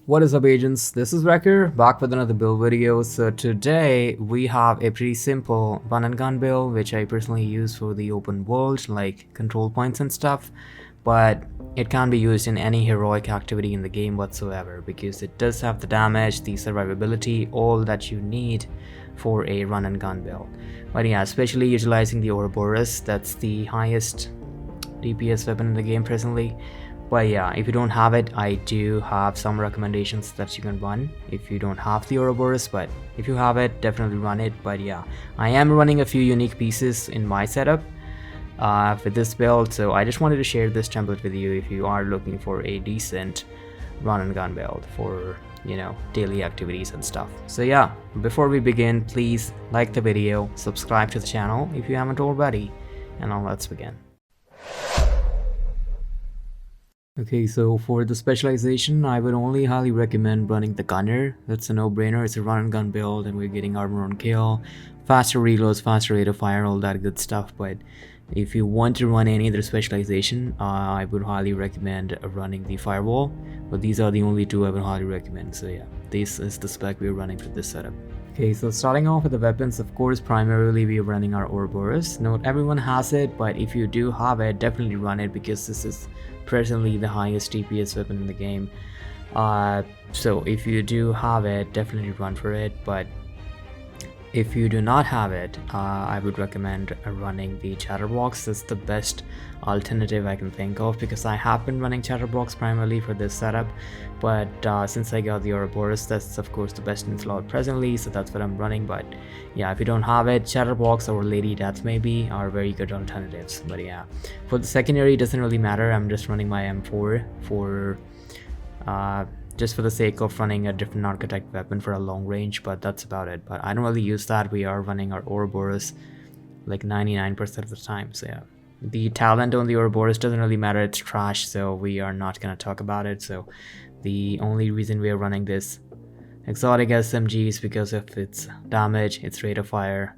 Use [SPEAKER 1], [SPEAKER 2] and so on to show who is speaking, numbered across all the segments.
[SPEAKER 1] What is up, agents? This is Wrecker, back with another build video. So today we have a pretty simple run and gun build which I personally use for the open world like control points and stuff, but it can be used in any heroic activity in the game whatsoever because it does have the damage, the survivability, all that you need for a run and gun build. But yeah, especially utilizing the Ouroboros, that's the highest DPS weapon in the game presently. But yeah, if you don't have it, I do have some recommendations that you can run if you don't have the Ouroboros, but if you have it, definitely run it. But yeah, I am running a few unique pieces in my setup with this build, so I just wanted to share this template with you if you are looking for a decent run and gun build for, you know, daily activities and stuff. So yeah, before we begin, please like the video, subscribe to the channel if you haven't already, and now let's begin. Okay, so for the specialization, I would only highly recommend running the gunner. That's a no-brainer. It's a run and gun build and we're getting armor on kill, faster reloads, faster rate of fire, all that good stuff. But if you want to run any other specialization, I would highly recommend running the firewall. But these are the only two I would highly recommend. So yeah, this is the spec we're running for this setup. Okay, so starting off with the weapons, of course, primarily we are running our Ouroboros. Not everyone has it, but if you do have it, definitely run it because this is presently the highest DPS weapon in the game. So if you do have it, definitely run for it. But if you do not have it, I would recommend running the Chatterbox. That's the best alternative I can think of because I have been running Chatterbox primarily for this setup, but since I got the Ouroboros, that's of course the best in slot presently, so that's what I'm running. But yeah, if you don't have it, Chatterbox or Lady Death maybe are very good alternatives. But yeah, for the secondary, it doesn't really matter. I'm just running my M4 for just for the sake of running a different archetype weapon for a long range, but that's about it. But I don't really use that. We are running our Ouroboros like 99% of the time. So yeah, the talent on the Ouroboros doesn't really matter. It's trash, so we are not going to talk about it. So the only reason we are running this exotic SMG is because of its damage, its rate of fire,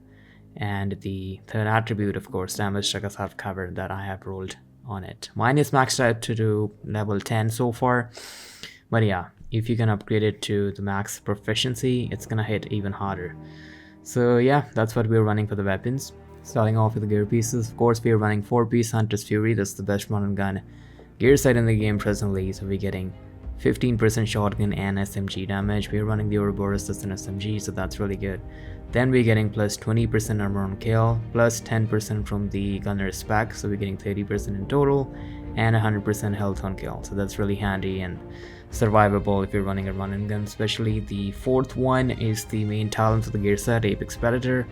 [SPEAKER 1] and the third attribute, of course, damage struck as half cover that I have rolled on it. Mine is maxed out to do level 10 so far. But yeah, if you can upgrade it to the max proficiency, it's gonna hit even harder. So yeah, that's what we're running for the weapons. Starting off with the gear pieces, of course we're running 4-piece Hunter's Fury. That's the best run and gun gear set in the game presently, so we're getting 15% shotgun and SMG damage. We're running the Ouroboros as an SMG, so that's really good. Then we're getting plus 20% armor on kill, plus 10% from the gunner's spec, so we're getting 30% in total, and 100% health on kill. So that's really handy and survivable if you're running a run and gun. Especially the fourth one is the main talent of the gear set, Apex Predator.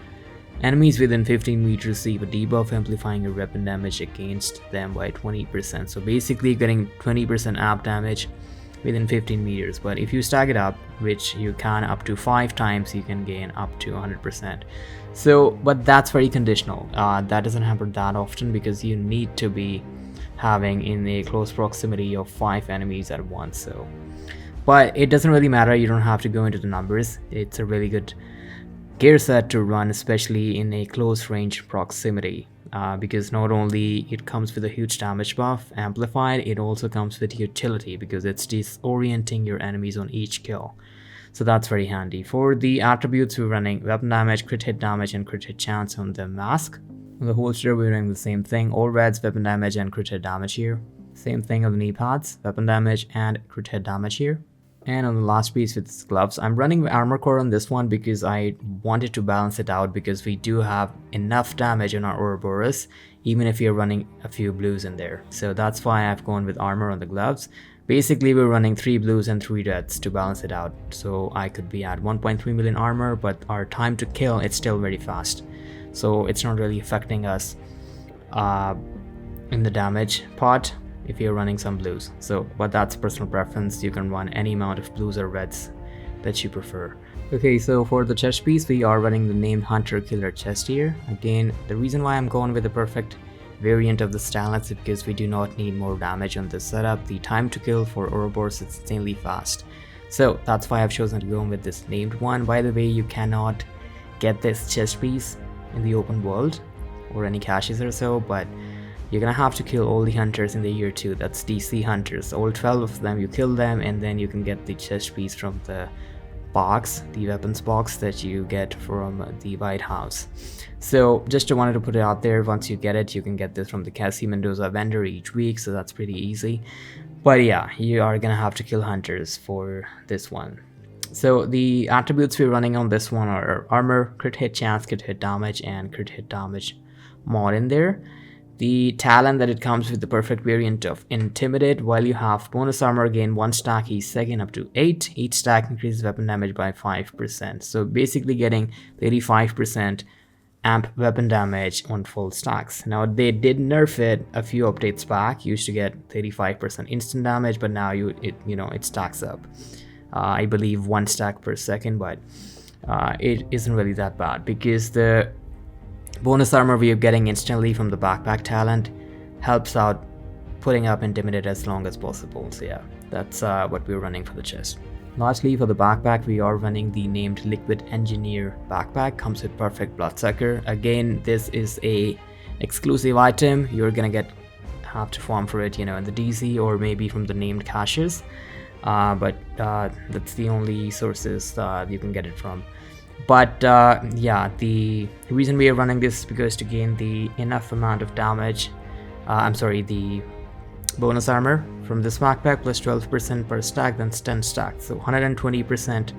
[SPEAKER 1] Enemies within 15 meters receive a debuff amplifying your weapon damage against them by 20%. So basically getting 20% app damage within 15 meters, but if you stack it up, which you can up to 5 times, you can gain up to 100%. So but that's very conditional. That doesn't happen that often because you need to be having in a close proximity of 5 enemies at once. So but it doesn't really matter, you don't have to go into the numbers. It's a really good gear set to run, especially in a close range proximity, because not only it comes with a huge damage buff amplified, it also comes with utility because it's disorienting your enemies on each kill. So that's very handy. For the attributes, we're running weapon damage, crit hit damage, and crit hit chance on the mask. On the holster, we're doing the same thing, all reds, weapon damage, and crit hit damage here. Same thing on the knee pads, weapon damage and crit hit damage here. And on the last piece with the gloves, I'm running armor core on this one because I wanted to balance it out because we do have enough damage on our Ouroboros even if you're running a few blues in there. So that's why I've gone with armor on the gloves. Basically we're running 3 blues and 3 reds to balance it out. So I could be at 1.3 million armor, but our time to kill, it's still very fast. So it's not really affecting us in the damage part if you're running some blues. So but that's personal preference. You can run any amount of blues or reds that you prefer. Okay, so for the chest piece, we are running the named Hunter Killer chest here. Again, the reason why I'm going with the perfect variant of the stylus is because we do not need more damage on this setup. The time to kill for Ouroboros is insanely fast, so that's why I've chosen to go with this named one. By the way, you cannot get this chest piece in the open world or any caches or so, but you're gonna have to kill all the hunters in the year 2. That's DC hunters, all 12 of them. You kill them, and then you can get the chest piece from the box, the weapons box that you get from the White House. So just wanted to put it out there. Once you get it, you can get this from the Cassie Mendoza vendor each week, so that's pretty easy. But yeah, you are gonna have to kill hunters for this one. So the attributes we're running on this one are armor, crit hit chance, crit hit damage, and crit hit damage mod in there. The talent that it comes with the perfect variant of Intimidate. While you have bonus armor, gain 1 stack each second up to 8. Each stack increases weapon damage by 5%. So basically getting 85% amp weapon damage on full stacks. Now they did nerf it a few updates back. You used to get 35% instant damage, but now it stacks up. I believe 1 stack per second, but it isn't really that bad because the bonus armor we are getting instantly from the backpack talent helps out putting up Intimidate as long as possible. So yeah, that's what we're running for the chest. Lastly, for the backpack, we are running the named Liquid Engineer backpack. Comes with perfect bloodsucker. Again, this is a exclusive item. You're gonna have to farm for it, in the DC or maybe from the named caches. But that's the only sources you can get it from. But yeah, the reason we are running this is because to gain the enough amount of damage, the bonus armor from this backpack plus 12% per stack, then 10 stacks. So 120%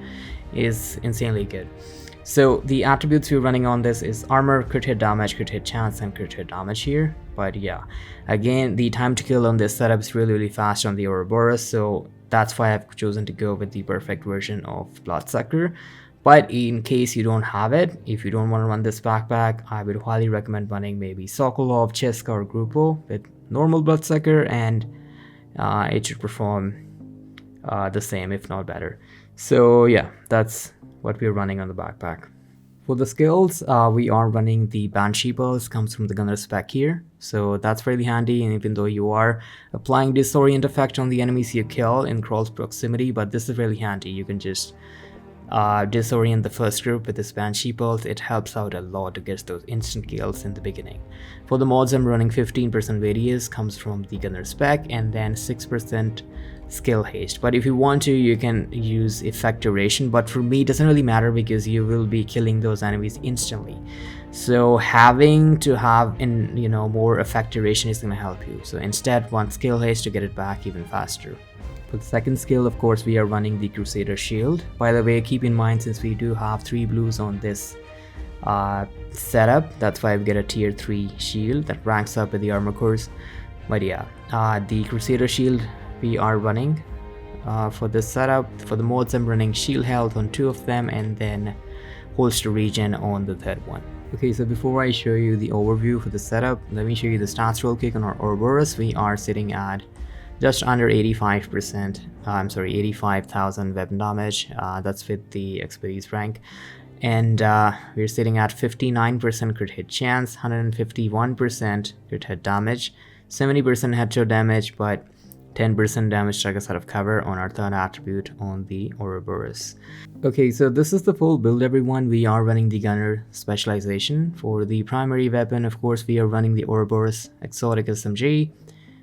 [SPEAKER 1] is insanely good. So the attributes we're running on this is armor, crit hit damage, crit hit chance, and crit hit damage here. But yeah, again, the time to kill on this setup is really fast on the Ouroboros, so that's why I've chosen to go with the perfect version of Bloodsucker. But in case you don't have it, if you don't want to run this backpack, I would highly recommend running maybe Sokolov, Cheska, or Grupo with normal Bloodsucker, and it should perform the same, if not better. So yeah, that's what we're running on the backpack. For the skills, we are running the Banshee Pulse, comes from the gunner spec here. So that's really handy, and even though you are applying disorient effect on the enemies you kill in close proximity, but this is really handy. You can just disorient the first group with this Banshee Pulse. It helps out a lot to get those instant kills in the beginning. For the mods, I'm running 15% radius, comes from the gunner spec, and then 6% skill haste. But if you want to, you can use effect duration, but for me it doesn't really matter because you will be killing those enemies instantly. So having to have more effect duration is going to help you. So instead, one skill haste to get it back even faster. For the second skill, of course, we are running the Crusader Shield. By the way, keep in mind, since we do have 3 blues on this setup, that's why we get a tier 3 shield that ranks up with the armor course. But yeah, the Crusader Shield we are running for this setup. For the mods, I'm running shield health on 2 of them, and then holster regen on the 3rd one. Okay, so before I show you the overview for the setup, let me show you the stats real quick on our Ouroboros. We are sitting at just under 85%, 85,000 weapon damage. That's with the expertise rank. And we're sitting at 59% crit hit chance, 151% crit hit damage, 70% headshot damage, but 10% damage strike us out of cover on our 3rd attribute on the Ouroboros. Okay, so this is the full build, everyone. We are running the gunner specialization. For the primary weapon, of course, we are running the Ouroboros Exotic SMG.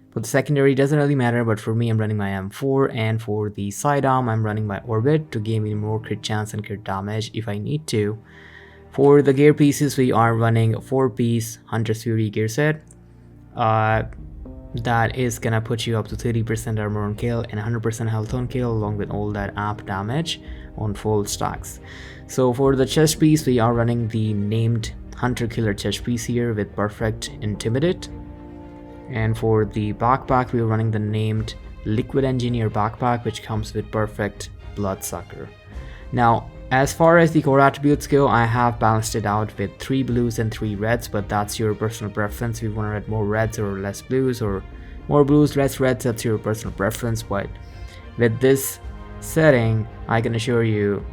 [SPEAKER 1] For the secondary, doesn't really matter, but for me, I'm running my M4, and for the sidearm, I'm running my Orbit to gain me more crit chance and crit damage if I need to. For the gear pieces, we are running a 4-piece Hunter's Fury gear set. That is gonna put you up to 30% armor on kill and 100% health on kill, along with all that amp damage on full stacks. So for the chest piece, we are running the named Hunter Killer chest piece here with perfect Intimidate. And for the backpack, we are running the named Liquid Engineer backpack, which comes with perfect Bloodsucker. Now, as far as the core attributes go, I have balanced it out with 3 blues and 3 reds, but that's your personal preference. If you want to add more reds or less blues, or more blues, less reds, that's your personal preference. But with this setting, I can assure you,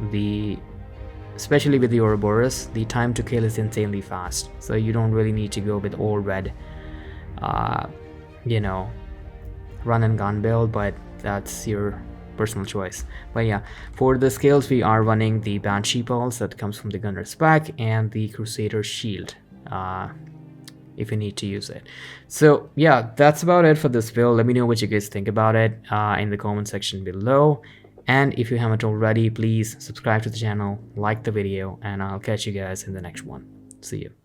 [SPEAKER 1] especially with the Ouroboros, the time to kill is insanely fast. So you don't really need to go with all red, run and gun build, but that's your personal choice. But yeah, for the skills, we are running the Banshee Pulse that comes from the gunner spec and the Crusader Shield. if you need to use it. So yeah, that's about it for this build. Let me know what you guys think about it in the comment section below. And if you haven't already, please subscribe to the channel, like the video, and I'll catch you guys in the next one. See you.